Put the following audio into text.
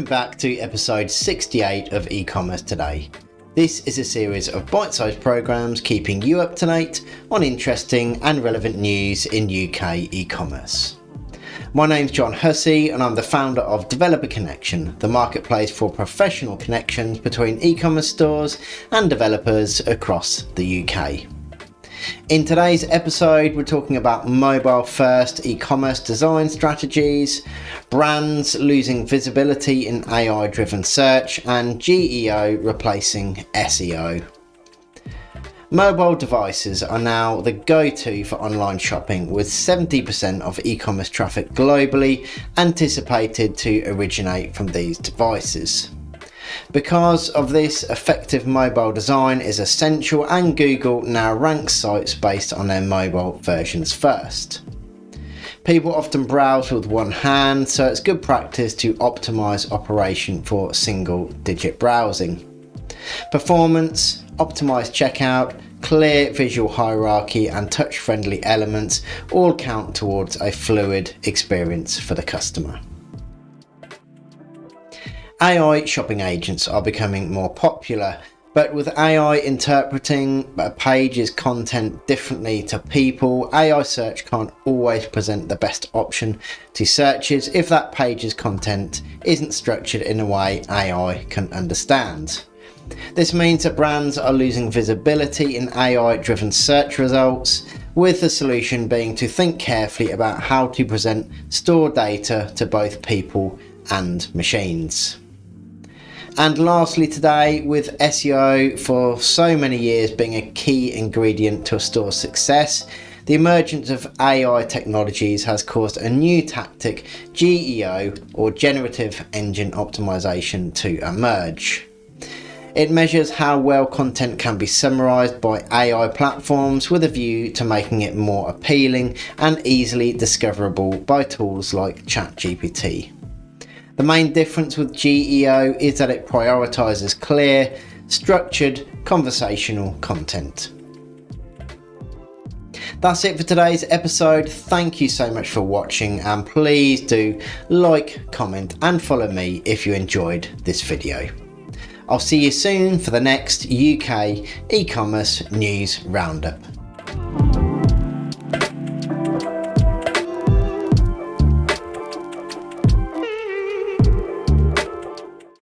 Welcome back to episode 68 of eCommerce Today. This is a series of bite-sized programs keeping you up to date on interesting and relevant news in UK e-commerce. My name's 𝗏𝘗𝘳𝘃𝗲𝗿 and I'm the founder of Developer Connection, the marketplace for professional connections between e-commerce stores and developers across the UK. In today's episode, we're talking about mobile-first e-commerce design strategies, brands losing visibility in AI-driven search, and GEO replacing SEO. Mobile devices are now the go-to for online shopping, with 70% of e-commerce traffic globally anticipated to originate from these devices. Because of this, effective mobile design is essential, and Google now ranks sites based on their mobile versions first. People often browse with one hand, so it's good practice to optimize operation for single-digit browsing. Performance, optimized checkout, clear visual hierarchy and touch-friendly elements all count towards a fluid experience for the customer. AI shopping agents are becoming more popular, but with AI interpreting a page's content differently to people, AI search can't always present the best option to searches if that page's content isn't structured in a way AI can understand. This means that brands are losing visibility in AI-driven search results, with the solution being to think carefully about how to present stored data to both people and machines. And lastly today, with SEO for so many years being a key ingredient to a store's success, the emergence of AI technologies has caused a new tactic, GEO or Generative Engine Optimization, to emerge. It measures how well content can be summarized by AI platforms with a view to making it more appealing and easily discoverable by tools like ChatGPT. The main difference with GEO is that it prioritizes clear, structured, conversational content. That's it for today's episode. Thank you so much for watching, and please do like, comment and follow me if you enjoyed this video. I'll see you soon for the next UK e-commerce news roundup.